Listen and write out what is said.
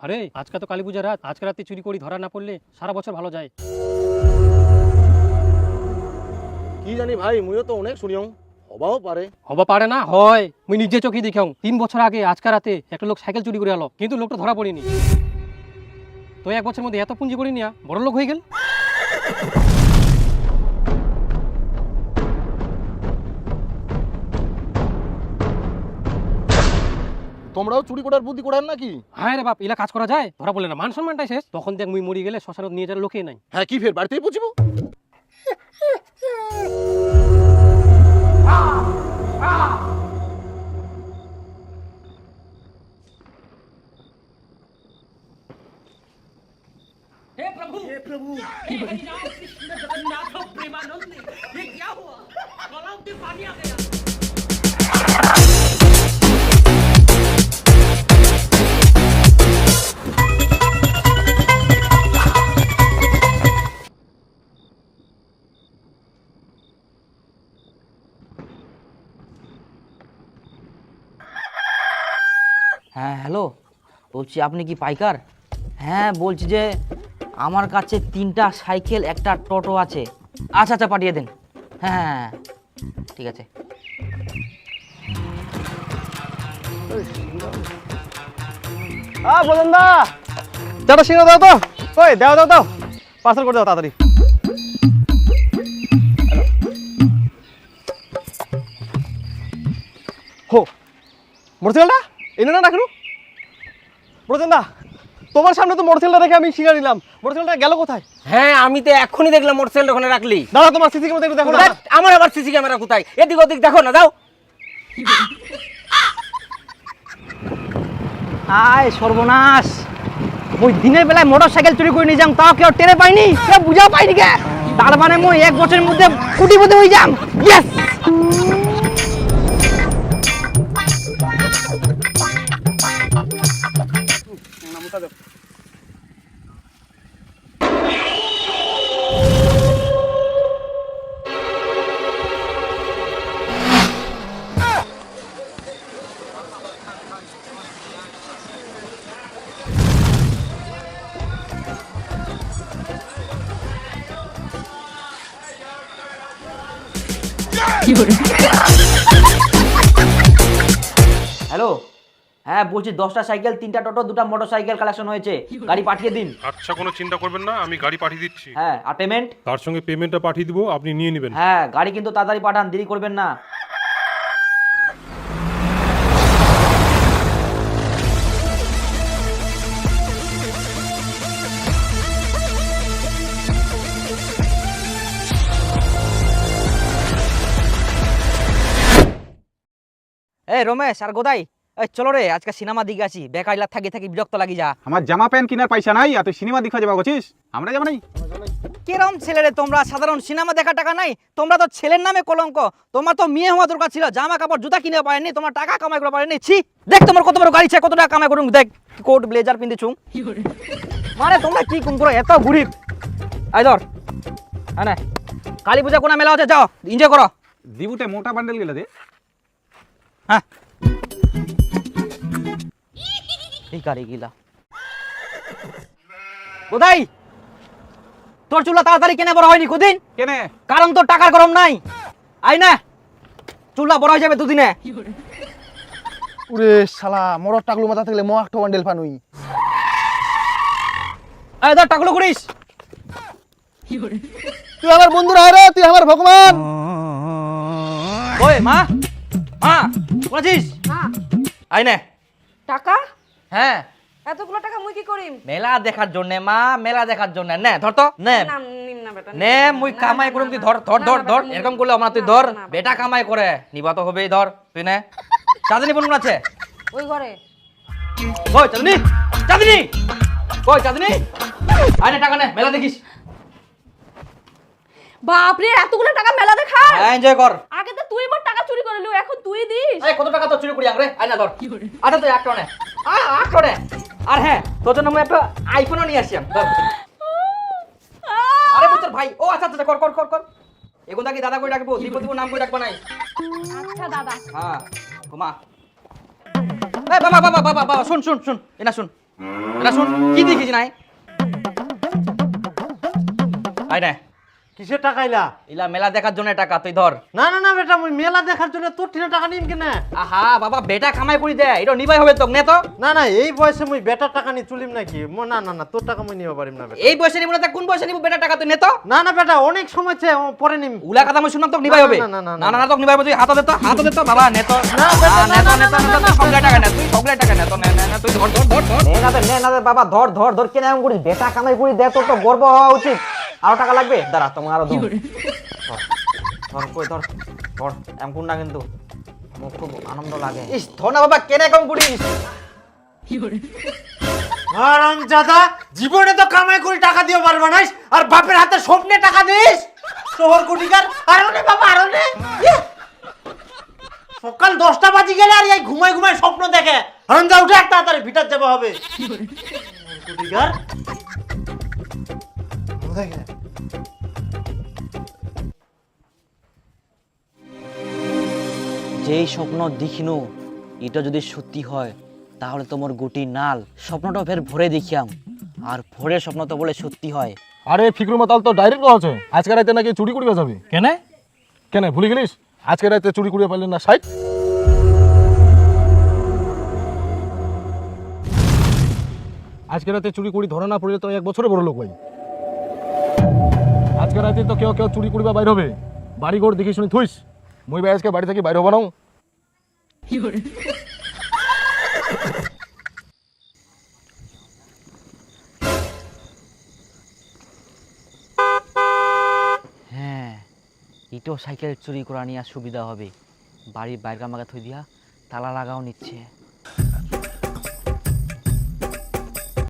আরে আজকে তো কালী পূজার রাত, আজকে রাতে চুরি করি ধরা না পড়লে সারা বছর ভালো যায়। কি জানি ভাই, মুইও তো অনেক শুনিও, হবাও পারে। হবা পারে না হয়, মুই নিজে চোখে দেখাও 3 বছর আগে আজকে রাতে একটা লোক সাইকেল চুরি করে আলো, কিন্তু লোকটা ধরা পড়েনি। তো 1 বছরের মধ্যে এত পুঁজি করে নিয়া বড় লোক হয়ে গেল। তোমরাও চুরি করার বুদ্ধি করার নাকি? হ্যাঁ রে বাপ, ইলা কাজ করা যায়? ধরা পড়লে না মান সম্মানটাই শেষ। তখন দেখ মুই মরি গেলে শ্মশানত নিয়ে যাওয়ার লোকেই নাই। হ্যাঁ, কি ফের বাড়িতেই পৌঁছিব? हे प्रभु हे हरिनाम कृष्ण जगन्नाथ प्रेमानंद ये क्या हुआ गलाव में पानी आ गया। হ্যাঁ হ্যালো, বলছি আপনি কি পাইকার? হ্যাঁ বলছি যে আমার কাছে 3টা সাইকেল একটা টোটো আছে। আচ্ছা আচ্ছা পাঠিয়ে দিন। হ্যাঁ হ্যাঁ হ্যাঁ, ঠিক আছে। বলেন দা, চাটা সিঙ্গা দাও তো। ওই দাও দাও দাও, পার্সেল করে দাও তাড়াতাড়ি। হো মোটরসাইকেলটা এনে না রাখুন। বলেন দা, তোমার সামনে তো মোটরসাইকেলটা রেখে আমি সিঙ্গা নিলাম, মোটরসাইকেলটা গেল কোথায়? হ্যাঁ আমি তো এখনই দেখলাম মোটরসাইকেল ওখানে রাখলি। দাদা তোমার সিসি ক্যামেরা একটু দেখো না। ধ্যাৎ, আমার আবার সিসি ক্যামেরা কোথায়? এদিক ওদিক দেখো না, যাও। আয় সর্বনাশ, ওই দিনের বেলায় মোটর সাইকেল চুরি করে নিয়ে যাম, তাও কেউ টেরে পাইনি, কেউ বুঝাও পাইনি কে। তার মানে মই 1 বছরের মধ্যে কোটিপতি হয়ে যাম। ইয়েস। হ্যালো, হ্যাঁ বলছি 10টা সাইকেল 3টা টোটো 2টা মোটর সাইকেল কালেকশন হয়েছে, গাড়ি পাঠিয়ে দিন। আচ্ছা, কোনো চিন্তা করবেন না, আমি গাড়ি পাঠিয়ে দিচ্ছি। হ্যাঁ আর পেমেন্ট? তার সঙ্গে পেমেন্টটা পাঠিয়ে দিব, আপনি নিয়ে নেবেন। হ্যাঁ গাড়ি কিন্তু তাড়াতাড়ি পাঠান, দেরি করবেন না। এই রমেশ আর গোদাই, এই চলো রে আজকে সিনেমা দিকে আসি, বেকাইলা থাকি থাকি বিরক্ত লাগি যা। আমার জামা প্যান্ট কেনার পয়সা নাই, আর তুই সিনেমা দেখা যাবা বলছিস? আমরা যাবো নাই। কিরম ছেলে রে তোমরা, সাধারণ সিনেমা দেখা টাকা নাই? তোমরা তো ছেলের নামে কলঙ্ক। তোমার তো মেয়ে হওয়া দরকার ছিল, জামা কাপড় জুতা কিনে পারেনি, তোমার টাকা কামাই করে পারেনি। ছি, দেখ তোমার কত বড় গাড়ি ছে, কত টাকা কামাই করুন, দেখ কোট ব্লেজার পিন্ধিছুম। মানে তোমরা কি কোন করো, এত গরিব। আই ধর, হ্যাঁ না কালী পূজা কোনা মেলা হচ্ছে, যাও এনজয় করো। দিবুতে মোটা বান্ডেল গেলে দে। হ্যাঁ এই গাড়ি গিলা কোথায়? তোর চুলা তাড়াতাড়ি কেনে বড় হয়নি কদিন? কেনে? কারণ তোর টাকার গরম নাই। আই না চুলা বড় হয়ে যাবে দুদিনে। উরে শালা, মরর টাকলু মাথা থাকলে মো একটা বান্ডেল পানুই। এই ধর টাকলু করিস। তুই আমার বন্ধুরা রে, তুই আমার ভগবান। ওই মা, মা বলছিস? হ্যাঁ আই না টাকা, হ্যাঁ এতগুলো টাকা মুই কি করিম? মেলা দেখার জন্য মা, মেলা দেখার জন্য। নে ধর তো, নে না নিম না বেটা, নে মুই কামাই করুম, তুই ধর ধর ধর ধর। এরকম করলে আমার তুই ধর, বেটা কামাই করে নিবা তো হবেই, ধর তুই নে। চাঁদনি বোন আছে ওই ঘরে। কই চাঁদনি? চাঁদনি কই চাঁদনি? আয় না টাকা নে, মেলা দেখিস। বাপ রে, এতগুলো টাকা মেলা দেখা? হ্যাঁ এনজয় কর। আগে তো তুই মোর টাকা চুরি করে লিও, এখন তুই দিস? এই কত টাকা তো চুরি করি আরে, আয় না ধর। আচ্ছা তুই 1 নে, 8 নে। আর হ্যাঁ তোর জন্য আমি একটা আইফোনও নিয়ে আসছি। ধর। আরে বুঝছ ভাই, ও আচ্ছা আচ্ছা কর কর কর কর। এখন থাকি দাদা কই ডাকবো, দীপু নাম কই ডাকবা নাই। আচ্ছা দাদা। হ্যাঁ ঘুমা। এই বাবা বাবা বাবা বাবা, শুন শুন শুন, এনা শুন। এটা শুন কি দেখিস নাই আই না কিসের টাকা ইলা? ইলা মেলা দেখার জন্য টাকা তুই ধর। না না না বেটা, মুই মেলা দেখার জন্য তোর ঠিনা টাকা নিম কেন? আহা বাবা বেটা কামাই করে দে এটা নিবাই হবে তোক নে তো। না না, এই বয়সে মুই বেটার টাকা নি চুলিম নাকি? না না না, তোর টাকা মুই নিতে পারিম না বেটা। এই বয়সে নিব না তা কোন বয়সে নিব বেটা টাকা তুই নে তো। না না বেটা, অনেক সময় চে পরে নিম। উলা কথা আমি শুনলাম তোক নিবাই হবে। না, না, না, না না না তোক নিবাই হবে তুই হাতে দে তো বাবা নে তো। না বেটা নে তো তুই সবগুলা টাকা নে তুই সবগুলা টাকা নে তো নে নে তুই ধর ধর ধর নে না দে বাবা, ধর ধর ধর, কেন এমন করিস? বেটা কামাই করি দে, তোর তো গর্ব হওয়া উচিত। আরো টাকা লাগবে? দাঁড়া, তোমার আরো দম। ধর কই ধর ধর, এমন না কিন্তু আমার খুব আনন্দ লাগে। ইস ধর না বাবা কেন কম করিস? আরাম জাদা, জীবনে তো কামাই করে টাকা দিও পারবা না, আর বাপের হাতে স্বপ্নে টাকা দিস শহর কোটিকার। আরো নে বাবা, আরো নে। সকাল 10টা বাজি গেলে আর এই ঘুমাই ঘুমাই স্বপ্ন দেখে। আরাম যা উঠে একটা তাড়াতাড়ি ভিটার যাওয়া হবে। কোটিকার দেখে যেই স্বপ্ন দেখিনু এটা যদি সত্যি হয় তাহলে তোমার গুটি নাল স্বপ্নটা ফের ভরে দেখিয়াম, আর ভোরের স্বপ্ন তো বলে সত্যি হয়। আরে ফিক্রু মাতাল তো ডাইরেক্ট আছে আজকে রাতে নাকি চুরি করিবা যাবে। কেন? কেন ভুলে গেলিস? আজকে রাতে চুরি করিয়া পারলেন না সাইড। আজকে রাতে চুরি করি ধরা না পড়লে তো 1 বছরে বড় লোক ভাই। আজকে রাতে তো কেউ কেউ চুরি করিবা বাইর হবে, বাড়ি ঘর দেখি শুনি থুইস। মুই ভাই আজকে বাড়ি থেকে বাইর হবা নাও। হ্যাঁ ইটো সাইকেল চুরি করা নিয়ে সুবিধা হবে, বাড়ির বাইরে মাগা থই দিয়া তালা লাগাও নিচ্ছে।